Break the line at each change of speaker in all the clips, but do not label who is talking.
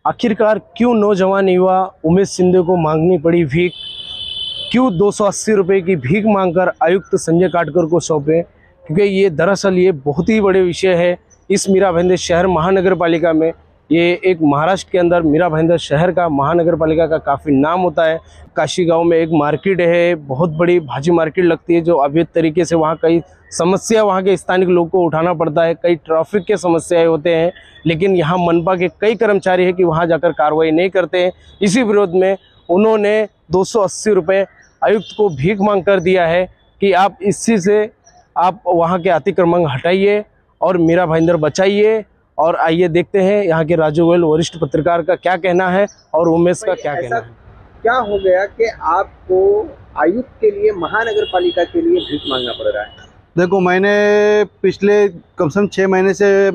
आखिरकार क्यों नौजवान युवा उमेश शिंदे को मांगनी पड़ी भीख, क्यों 280 रुपये की भीख मांगकर आयुक्त संजय काटकर को सौंपे? क्योंकि ये दरअसल ये बहुत ही बड़े विषय है। इस मीरा भाईंदर शहर महानगर पालिका में, ये एक महाराष्ट्र के अंदर मीरा भाईंदर शहर का महानगर पालिका का काफ़ी नाम होता है। काशी गांव में एक मार्केट है, बहुत बड़ी भाजी मार्केट लगती है, जो अवैध तरीके से वहाँ कई समस्या वहाँ के स्थानीय लोग को उठाना पड़ता है, कई ट्रैफिक के समस्याएं होते हैं, लेकिन यहाँ मनपा के कई कर्मचारी हैं कि वहाँ जाकर कार्रवाई नहीं करते हैं। इसी विरोध में उन्होंने 280 रुपये आयुक्त को भीख मांग कर दिया है कि आप इसी से आप वहाँ के अतिक्रमण हटाइए और मीरा भाईंदर बचाइए। और आइए देखते हैं यहाँ के राजू गोयल वरिष्ठ पत्रकार का क्या कहना है और उमेश का क्या कहना है।
क्या हो गया कि आपको आयुक्त के लिए महानगर पालिका के लिए भीख मांगना पड़ रहा है?
देखो, मैंने पिछले कम से कम 6 महीने से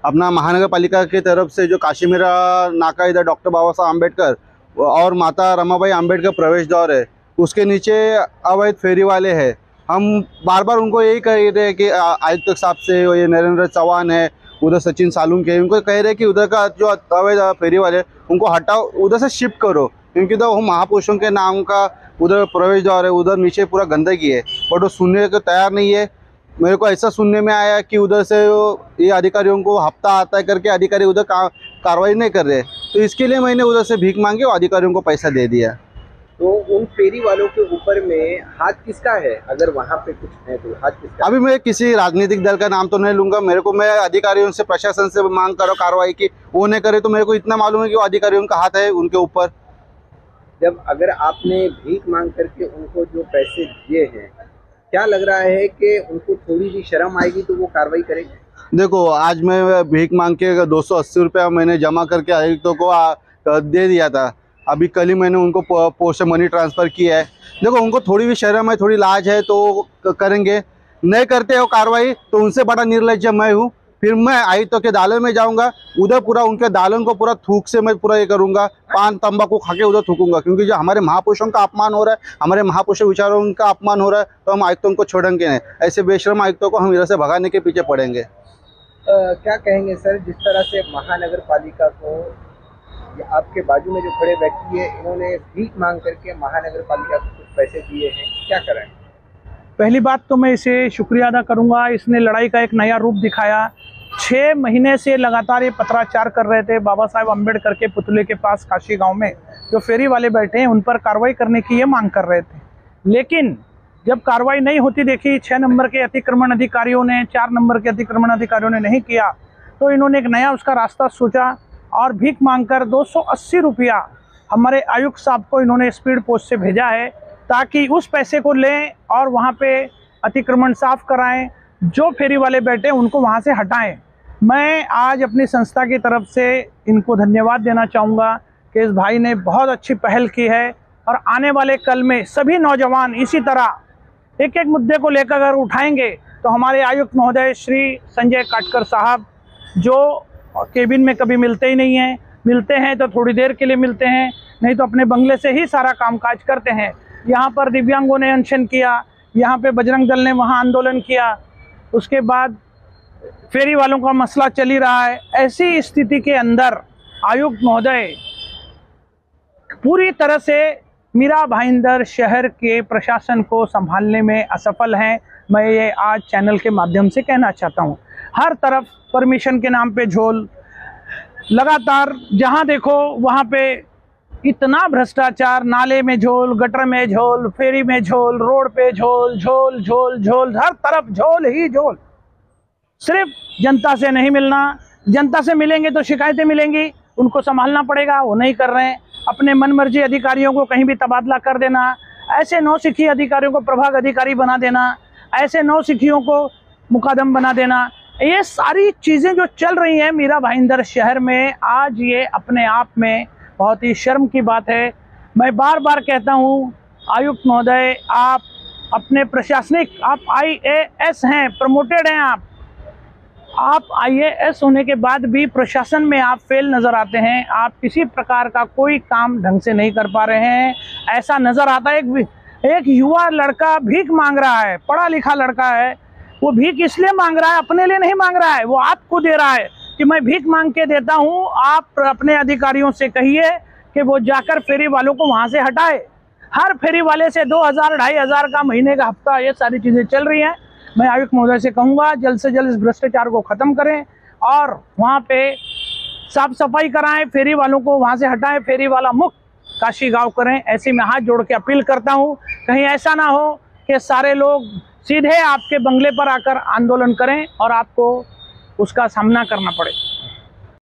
अपना महानगर पालिका की तरफ से जो काशी मीरा नाका इधर डॉक्टर बाबा साहब आम्बेडकर और माता रमाबाई आम्बेडकर प्रवेश द्वार है, उसके नीचे अवैध फेरी वाले हैं। हम बार बार उनको यही कह रहे हैं कि आयुक्त साहब से, ये नरेंद्र चौहान है, उधर सचिन सालुंके, उनको कह रहे हैं कि उधर का जो अवैध फेरी वाले उनको हटाओ, उधर से शिफ्ट करो, क्योंकि तो महापुरुषों के नाम का उधर प्रवेश द्वार है, उधर नीचे पूरा गंदगी है। बट वो सुनने को तैयार नहीं है। मेरे को ऐसा सुनने में आया कि उधर से ये अधिकारियों को हफ्ता आता है करके अधिकारी उधर कार्रवाई नहीं कर रहे, तो इसके लिए मैंने उधर से भीख मांगी और अधिकारियों को पैसा दे दिया।
तो उन फेरी वालों के ऊपर में हाथ किसका है? अगर वहाँ पे कुछ है तो हाथ किसका?
अभी मैं किसी राजनीतिक दल का नाम तो नहीं लूंगा। मेरे को, मैं अधिकारियों से, प्रशासन से मांग करो कार्रवाई की, वो नहीं करे तो मेरे को इतना मालूम है कि वो अधिकारियों का हाथ है उनके ऊपर।
जब अगर आपने भीख मांग करके उनको जो पैसे दिए हैं, क्या लग रहा है कि उनको थोड़ी भी शर्म आएगी तो वो कार्रवाई करेंगे?
देखो, आज मैं भीख मांग के 280 रुपया मैंने जमा करके आयुक्तों को दे दिया था। अभी कल ही मैंने उनको पोस्ट से मनी ट्रांसफ़र किया है। देखो, उनको थोड़ी भी शर्म है, थोड़ी लाज है तो करेंगे, नहीं करते हो कार्रवाई तो उनसे बड़ा निर्लज्ज मैं हूँ। फिर मैं आयुक्तों के दालन में जाऊँगा, उधर पूरा उनके दालन को पूरा थूक से मैं पूरा ये करूँगा, पान तंबाकू खा के उधर थूकूंगा, क्योंकि जो हमारे महापुरुषों का अपमान हो रहा है, हमारे महापुरुष विचारों का अपमान हो रहा है, तो हम आयुक्तों को छोड़ेंगे नहीं। ऐसे बेशर्म आयुक्तों को हम इधर से भगाने के पीछे पड़ेंगे।
क्या कहेंगे सर, जिस तरह से महानगर पालिका को, आपके बाजू में जो खड़े व्यक्ति है, इन्होंने भीख मांग करके महानगर पालिका को कुछ पैसे दिए हैं, क्या करें?
पहली बात तो मैं इसे शुक्रिया अदा करूंगा, इसने लड़ाई का एक नया रूप दिखाया। 6 महीने से लगातार ये पत्राचार कर रहे थे बाबा साहेब अम्बेडकर के पुतले के पास काशी गांव में जो फेरी वाले बैठे हैं उन पर कार्रवाई करने की ये मांग कर रहे थे। लेकिन जब कार्रवाई नहीं होती देखी, 6 नंबर के अतिक्रमण अधिकारियों ने, 4 नंबर के अतिक्रमण अधिकारियों ने नहीं किया, तो इन्होंने एक नया उसका रास्ता सोचा और भीख मांगकर 280 रुपया हमारे आयुक्त साहब को इन्होंने स्पीड पोस्ट से भेजा है, ताकि उस पैसे को लें और वहाँ पे अतिक्रमण साफ कराएं, जो फेरी वाले बैठे उनको वहाँ से हटाएं। मैं आज अपनी संस्था की तरफ से इनको धन्यवाद देना चाहूँगा कि इस भाई ने बहुत अच्छी पहल की है और आने वाले कल में सभी नौजवान इसी तरह एक एक मुद्दे को लेकर अगर उठाएंगे तो हमारे आयुक्त महोदय श्री संजय काटकर साहब, जो केबिन में कभी मिलते ही नहीं हैं, मिलते हैं तो थोड़ी देर के लिए मिलते हैं, नहीं तो अपने बंगले से ही सारा कामकाज करते हैं। यहाँ पर दिव्यांगों ने अनशन किया, यहाँ पे बजरंग दल ने वहाँ आंदोलन किया, उसके बाद फेरी वालों का मसला चल ही रहा है। ऐसी स्थिति के अंदर आयुक्त महोदय पूरी तरह से मीरा भाईंदर शहर के प्रशासन को संभालने में असफल हैं। मैं ये आज चैनल के माध्यम से कहना चाहता हूँ। हर तरफ परमिशन के नाम पे झोल, लगातार जहाँ देखो वहाँ पे इतना भ्रष्टाचार, नाले में झोल, गटर में झोल, फेरी में झोल, रोड पे झोल, झोल झोल झोल, हर तरफ झोल ही झोल। सिर्फ जनता से नहीं मिलना, जनता से मिलेंगे तो शिकायतें मिलेंगी, उनको संभालना पड़ेगा, वो नहीं कर रहे हैं। अपने मनमर्जी अधिकारियों को कहीं भी तबादला कर देना, ऐसे नौसिखिए अधिकारियों को प्रभाग अधिकारी बना देना, ऐसे नौसिखियों को मुकादम बना देना, ये सारी चीज़ें जो चल रही हैं मीरा भाईंदर शहर में आज, ये अपने आप में बहुत ही शर्म की बात है। मैं बार बार कहता हूँ आयुक्त महोदय, आप अपने प्रशासनिक, आप IAS हैं, प्रमोटेड हैं, आप IAS होने के बाद भी प्रशासन में आप फेल नज़र आते हैं। आप किसी प्रकार का कोई काम ढंग से नहीं कर पा रहे हैं, ऐसा नज़र आता है। एक युवा लड़का भीख मांग रहा है, पढ़ा लिखा लड़का है, वो भीख इसलिए मांग रहा है, अपने लिए नहीं मांग रहा है, वो आपको दे रहा है कि मैं भीख मांग के देता हूं, आप अपने अधिकारियों से कहिए कि वो जाकर फेरी वालों को वहां से हटाए। हर फेरी वाले से 2000 2500 का महीने का हफ्ता, ये सारी चीजें चल रही हैं। मैं आयुक्त महोदय से कहूंगा जल्द से जल्द इस भ्रष्टाचार को खत्म करें और वहां पे साफ सफाई कराएं, फेरी वालों को वहां से हटाएं, फेरी वाला मुक्त काशी गांव करें। ऐसे में हाथ जोड़ के अपील करता हूं, कहीं ऐसा ना हो कि सारे लोग सीधे आपके बंगले पर आकर आंदोलन करें और आपको उसका सामना करना पड़े।